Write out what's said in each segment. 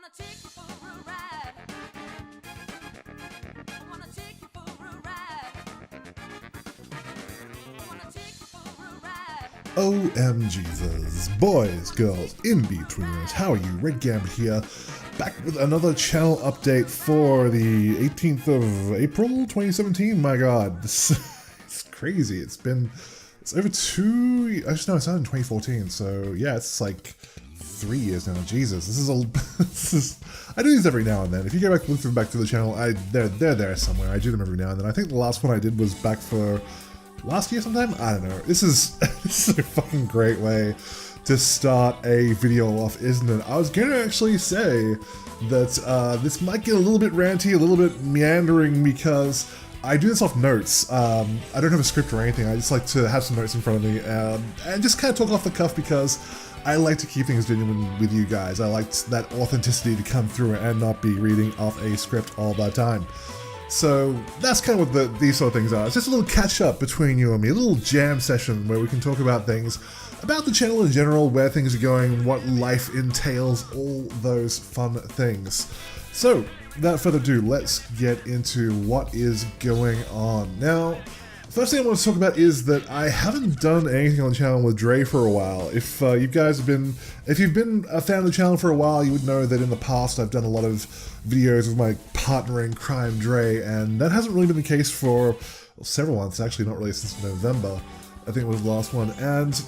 wanna take you for a ride. I wanna take you for a ride. I wanna take you for a ride. OMG's, boys, girls, in-betweeners, how are you? Red Gambit here, back with another channel update for the 18th of April 2017. My god, this it's crazy. It's over actually no, it started in 2014, so yeah, it's like 3 years now. Jesus, I do these every now and then. If you go back to the channel, they're there somewhere. I do them every now and then. I think the last one I did was back for last year sometime? I don't know. This is a fucking great way to start a video off, isn't it? I was gonna actually say that this might get a little bit ranty, a little bit meandering, because I do this off notes. I don't have a script or anything. I just like to have some notes in front of me and just kind of talk off the cuff, because I like to keep things genuine with you guys. I like that authenticity to come through and not be reading off a script all the time. So that's kind of what these sort of things are. It's just a little catch up between you and me, a little jam session where we can talk about things, about the channel in general, where things are going, what life entails, all those fun things. So without further ado, let's get into what is going on. Now, first thing I want to talk about is that I haven't done anything on the channel with Dre for a while. If you've been a fan of the channel for a while, you would know that in the past I've done a lot of videos with my partner in crime, Dre, and that hasn't really been the case for several months, actually, not really since November. I think it was the last one, and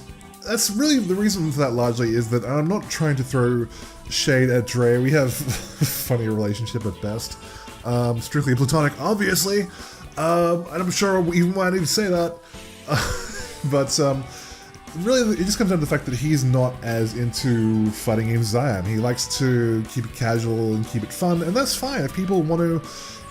that's really the reason for that largely is that I'm not trying to throw shade at Dre. We have a funny relationship at best. Strictly platonic, obviously. And I'm sure we might even say that, but really it just comes down to the fact that he's not as into fighting games as I am. He likes to keep it casual and keep it fun, and that's fine. If people want to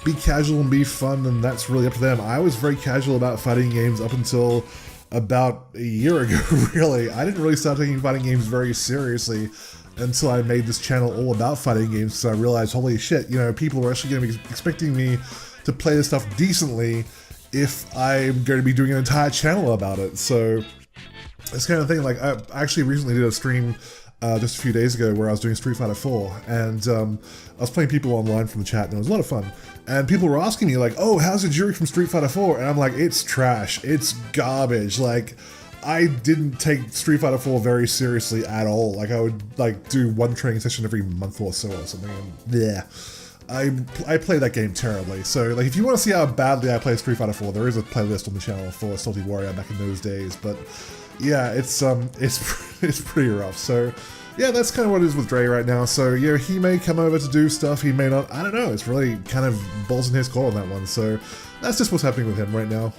be casual and be fun, then that's really up to them. I was very casual about fighting games up until about a year ago, really. I didn't really start taking fighting games very seriously until I made this channel all about fighting games, so I realized, holy shit, you know, people are actually going to be expecting me to play this stuff decently if I'm going to be doing an entire channel about it. So this kind of thing, like I actually recently did a stream just a few days ago where I was doing Street Fighter 4, and I was playing people online from the chat, and it was a lot of fun. And people were asking me like, "Oh, how's the jury from Street Fighter 4?" And I'm like, "It's trash. It's garbage." Like, I didn't take Street Fighter 4 very seriously at all. Like, I would like do one training session every month or so or something, and yeah. I play that game terribly, so like if you want to see how badly I play Street Fighter 4, there is a playlist on the channel for Salty Warrior back in those days, but yeah, it's pretty rough. So yeah, that's kind of what it is with Dre right now. So yeah, he may come over to do stuff, he may not, I don't know, it's really kind of balls in his court on that one, so that's just what's happening with him right now.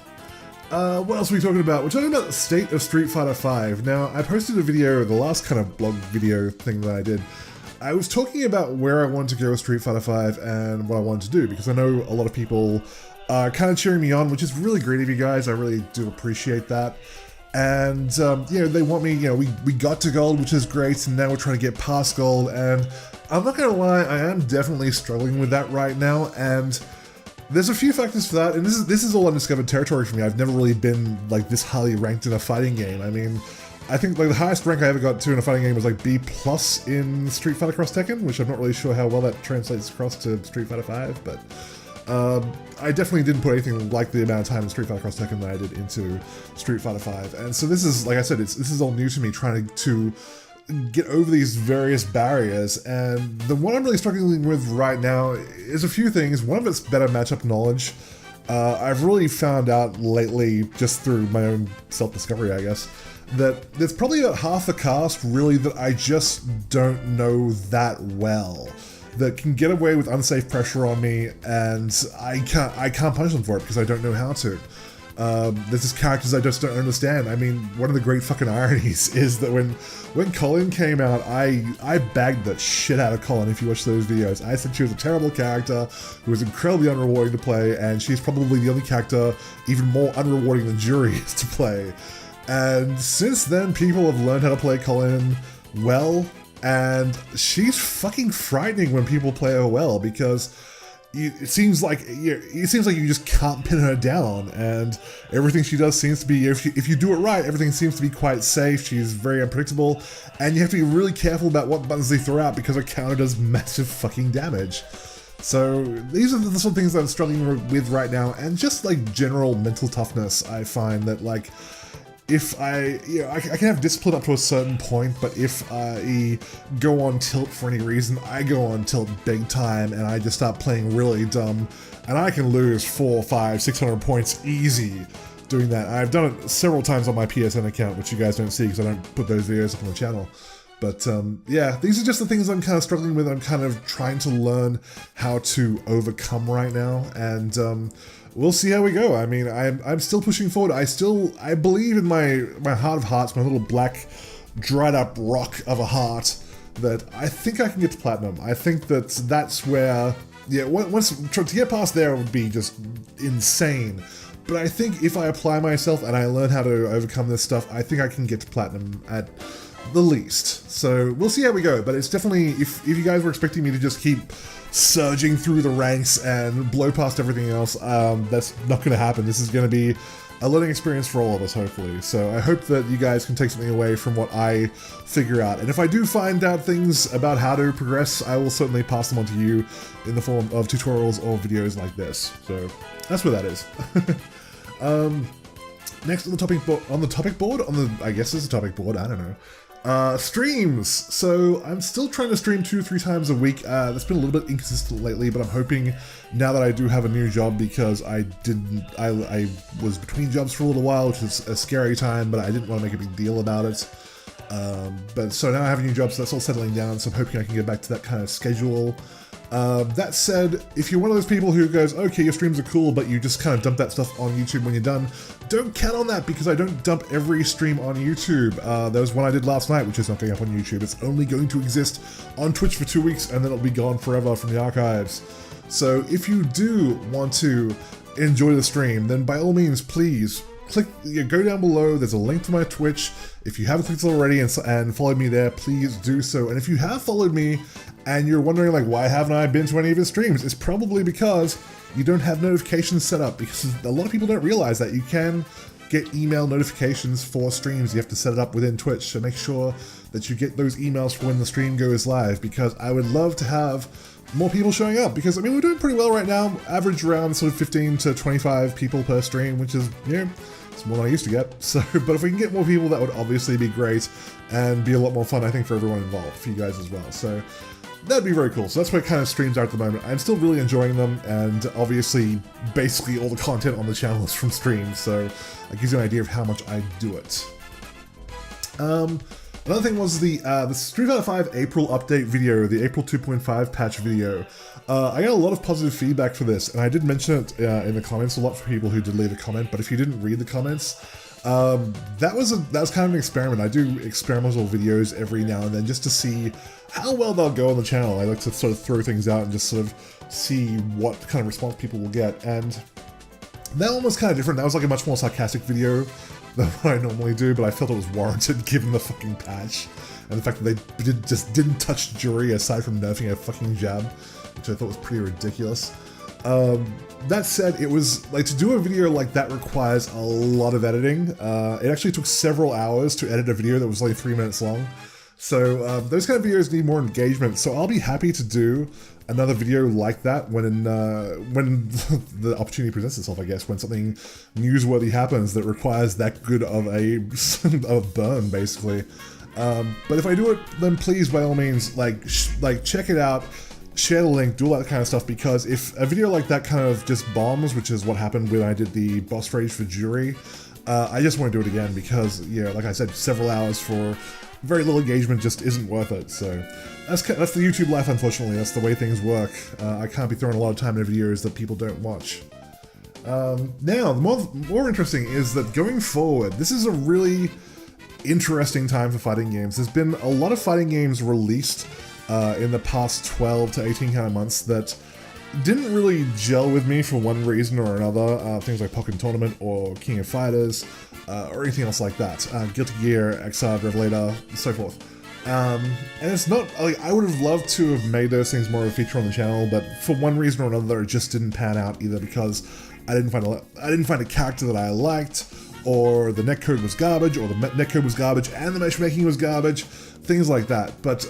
What else are we talking about? We're talking about the state of Street Fighter 5. Now, I posted a video, the last kind of blog video thing that I did. I was talking about where I wanted to go with Street Fighter 5 and what I wanted to do, because I know a lot of people are kind of cheering me on, which is really great of you guys. I really do appreciate that. And, you know, they want me, you know, we got to gold, which is great, and now we're trying to get past gold, and I'm not gonna lie, I am definitely struggling with that right now, and there's a few factors for that, and this is all undiscovered territory for me. I've never really been, like, this highly ranked in a fighting game. I mean, I think like the highest rank I ever got to in a fighting game was like B+ in Street Fighter Cross Tekken, which I'm not really sure how well that translates across to Street Fighter 5, but I definitely didn't put anything like the amount of time in Street Fighter Cross Tekken that I did into Street Fighter 5. And so this is, like I said, this is all new to me, trying to get over these various barriers, and the one I'm really struggling with right now is a few things. One of it's better matchup knowledge. I've really found out lately, just through my own self-discovery, I guess, that there's probably about half the cast really that I just don't know that well, that can get away with unsafe pressure on me, and I can't punish them for it because I don't know how to. There's just characters I just don't understand. I mean, one of the great fucking ironies is that when Colin came out, I bagged the shit out of Colin. If you watch those videos, I said she was a terrible character who was incredibly unrewarding to play, and she's probably the only character even more unrewarding than Jury is to play. And since then, people have learned how to play Colin well, and she's fucking frightening when people play her well, because it seems like you just can't pin her down, and everything she does seems to be, if you do it right, everything seems to be quite safe. She's very unpredictable, and you have to be really careful about what buttons they throw out because her counter does massive fucking damage. So these are the sort of things that I'm struggling with right now, and just like general mental toughness. I find that like, if I can have discipline up to a certain point, but if I go on tilt for any reason, I go on tilt big time, and I just start playing really dumb, and I can lose 400, 500, 600 points easy doing that. I've done it several times on my PSN account, which you guys don't see because I don't put those videos up on the channel. But yeah, these are just the things I'm kind of struggling with. I'm kind of trying to learn how to overcome right now, and we'll see how we go. I mean, I'm still pushing forward. I believe in my heart of hearts, my little black, dried up rock of a heart, that I think I can get to platinum. I think that's where, yeah, to get past there would be just insane. But I think if I apply myself and I learn how to overcome this stuff, I think I can get to platinum at the least. So we'll see how we go. But it's definitely, if you guys were expecting me to just keep surging through the ranks and blow past everything else, that's not going to happen. This is going to be a learning experience for all of us, hopefully. So I hope that you guys can take something away from what I figure out. And if I do find out things about how to progress, I will certainly pass them on to you in the form of tutorials or videos like this. So that's what that is. Next on the topic board, I guess it's a topic board, I don't know. Streams. So I'm still trying to stream 2 or 3 times a week. That's been a little bit inconsistent lately, but I'm hoping now that I do have a new job, because I was between jobs for a little while, which is a scary time, but I didn't want to make a big deal about it. But so now I have a new job, so that's all settling down, so I'm hoping I can get back to that kind of schedule. That said, if you're one of those people who goes, okay, your streams are cool, but you just kind of dump that stuff on YouTube when you're done, don't count on that, because I don't dump every stream on YouTube. There was one I did last night, which is not going up on YouTube. It's only going to exist on Twitch for 2 weeks, and then it'll be gone forever from the archives. So if you do want to enjoy the stream, then by all means, please go down below. There's a link to my Twitch. If you haven't clicked already and followed me there, please do so. And if you have followed me and you're wondering, like, why haven't I been to any of his streams, it's probably because you don't have notifications set up, because a lot of people don't realize that you can get email notifications for streams. You have to set it up within Twitch, so make sure that you get those emails for when the stream goes live, because I would love to have more people showing up, because, I mean, we're doing pretty well right now. Average around sort of 15 to 25 people per stream, which is, you know, it's more than I used to get. So, but if we can get more people, that would obviously be great and be a lot more fun, I think, for everyone involved, for you guys as well. So that'd be very cool. So that's where kind of streams are at the moment. I'm still really enjoying them, and obviously, basically all the content on the channel is from streams, so that gives you an idea of how much I do it. Another thing was the Street Fighter 5 April update video, the April 2.5 patch video. I got a lot of positive feedback for this, and I did mention it in the comments a lot for people who did leave a comment, but if you didn't read the comments, that was kind of an experiment. I do experimental videos every now and then just to see how well they'll go on the channel. I like to sort of throw things out and just sort of see what kind of response people will get, and that one was kind of different. That was like a much more sarcastic video than what I normally do, but I felt it was warranted given the fucking patch and the fact that they just didn't touch Jury aside from nerfing a fucking jab, which I thought was pretty ridiculous. That said, it was like, to do a video like that requires a lot of editing. It actually took several hours to edit a video that was only 3 minutes long. So those kind of videos need more engagement. So I'll be happy to do another video like that when the opportunity presents itself, I guess, when something newsworthy happens that requires that good of a burn, basically. But if I do it, then please, by all means, like check it out, share the link, do all that kind of stuff, because if a video like that kind of just bombs, which is what happened when I did the boss rage for Jury, I just want to do it again, because, you know, like I said, several hours for very little engagement just isn't worth it. So that's the YouTube life, unfortunately. That's the way things work. I can't be throwing a lot of time into videos that people don't watch. Now, the more interesting is that going forward, this is a really interesting time for fighting games. There's been a lot of fighting games released in the past 12 to 18 kind of months that didn't really gel with me for one reason or another. Things like Pokken Tournament or King of Fighters, or anything else like that. Guilty Gear, Xrd, Revelator, and so forth. And it's not like I would have loved to have made those things more of a feature on the channel, but for one reason or another, it just didn't pan out, either because I didn't find a character that I liked, or the netcode was garbage, or the netcode was garbage and the matchmaking was garbage, things like that. But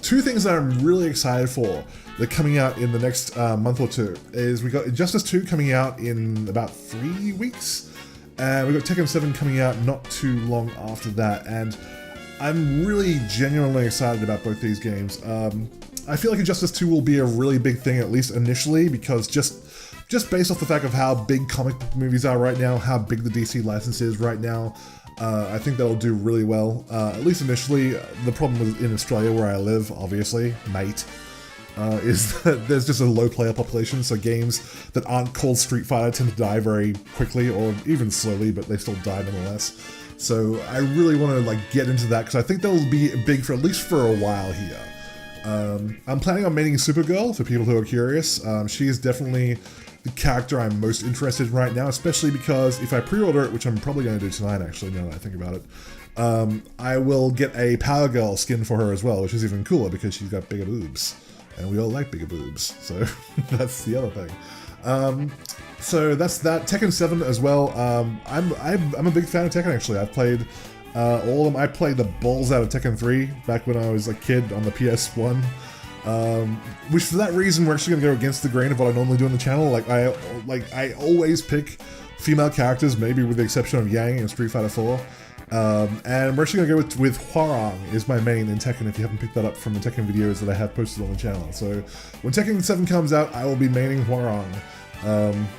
two things that I'm really excited for that are coming out in the next month or two is we got Injustice 2 coming out in about 3 weeks, and we got Tekken 7 coming out not too long after that, and I'm really genuinely excited about both these games. I feel like Injustice 2 will be a really big thing, at least initially, because just based off the fact of how big comic book movies are right now, how big the DC license is right now, I think that'll do really well, at least initially. The problem in Australia, where I live, obviously, mate, is that there's just a low player population, so games that aren't called Street Fighter tend to die very quickly, or even slowly, but they still die nonetheless. So I really want to get into that, because I think that'll be big for at least for a while here. I'm planning on maining Supergirl, for people who are curious. She is definitely the character I'm most interested in right now, especially because if I pre-order it, which I'm probably going to do tonight actually, now that I think about it, I will get a Power Girl skin for her as well, which is even cooler because she's got bigger boobs. And we all like bigger boobs, so that's the other thing. So that's that. Tekken 7 as well. I'm a big fan of Tekken, actually. I've played all of them. I played the balls out of Tekken 3 back when I was a kid on the PS1. Which for that reason, we're actually going to go against the grain of what I normally do on the channel. I always pick female characters, maybe with the exception of Yang in Street Fighter 4. And we're actually going to go with Hwoarang is my main in Tekken, if you haven't picked that up from the Tekken videos that I have posted on the channel. So when Tekken 7 comes out, I will be maining Hwoarang.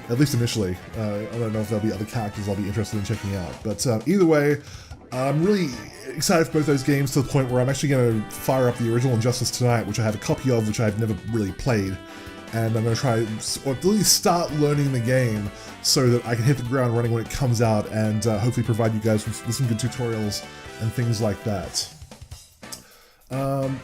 At least initially. I don't know if there'll be other characters I'll be interested in checking out. But either way, I'm really excited for both those games, to the point where I'm actually going to fire up the original Injustice tonight, which I have a copy of, which I've never really played. And I'm going to try, or at least start learning the game, so that I can hit the ground running when it comes out, and hopefully provide you guys with some good tutorials and things like that.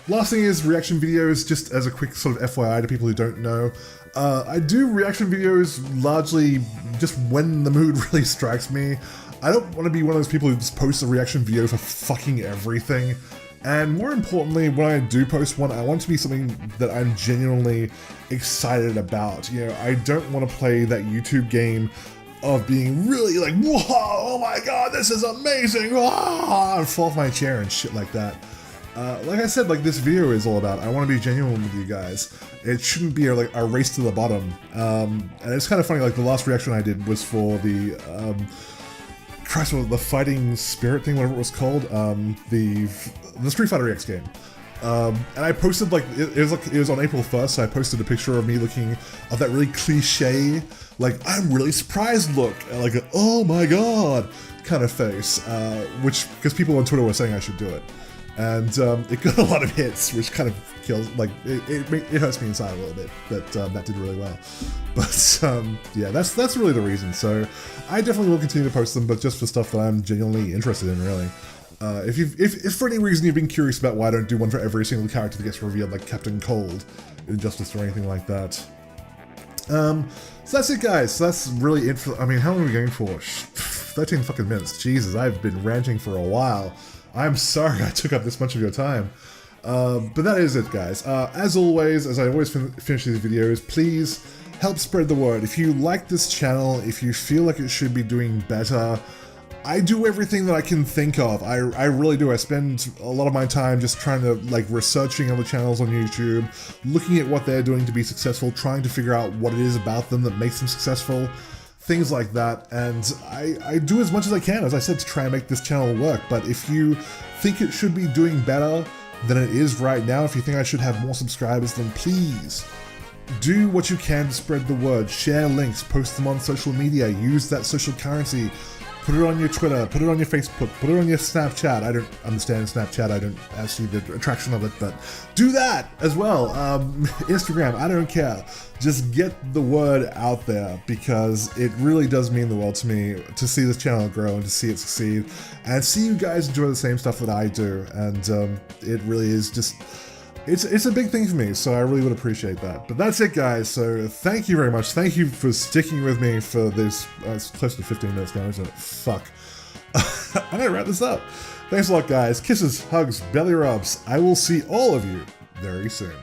Last thing is reaction videos, just as a quick sort of FYI to people who don't know. I do reaction videos largely just when the mood really strikes me. I don't want to be one of those people who just posts a reaction video for fucking everything. And more importantly, when I do post one, I want it to be something that I'm genuinely excited about. You know, I don't want to play that YouTube game of being really like, whoa, oh my god, this is amazing, and fall off my chair and shit like that. Like I said, like this video is all about, I want to be genuine with you guys. It shouldn't be like a race to the bottom. And it's kind of funny, like the last reaction I did was for the, the Fighting Spirit thing, whatever it was called, the Street Fighter EX game. And I posted it was on April 1st, so I posted a picture of me looking of that really cliche, like I'm really surprised look, and like a, oh my god kind of face, because people on Twitter were saying I should do it. And it got a lot of hits, which kind of kills, like, it hurts me inside a little bit that that did really well. But yeah, that's really the reason. So I definitely will continue to post them, but just for stuff that I'm genuinely interested in, really. If for any reason you've been curious about why I don't do one for every single character that gets revealed, like Captain Cold, Injustice, or anything like that. So that's it, guys. So that's really it for, I mean, how long are we going for? 13 fucking minutes. Jesus, I've been ranting for a while. I'm sorry I took up this much of your time. But that is it, guys. As always, as I always finish these videos, please help spread the word. If you like this channel, if you feel like it should be doing better, I do everything that I can think of. I really do. I spend a lot of my time just trying to, like, researching other channels on YouTube, looking at what they're doing to be successful, trying to figure out what it is about them that makes them successful. Things like that, and I do as much as I can, as I said, to try and make this channel work. But if you think it should be doing better than it is right now, if you think I should have more subscribers, then please do what you can to spread the word. Share links, post them on social media, use that social currency. Put it on your Twitter, put it on your Facebook, put it on your Snapchat. I don't understand Snapchat, I don't see the attraction of it, but do that as well. Instagram, I don't care. Just get the word out there, because it really does mean the world to me to see this channel grow and to see it succeed, and see you guys enjoy the same stuff that I do, and it really is just, it's a big thing for me, so I really would appreciate that. But that's it, guys, so thank you very much. Thank you for sticking with me for this, it's close to 15 minutes now, isn't it? Fuck. I'm going to wrap this up. Thanks a lot, guys. Kisses, hugs, belly rubs. I will see all of you very soon.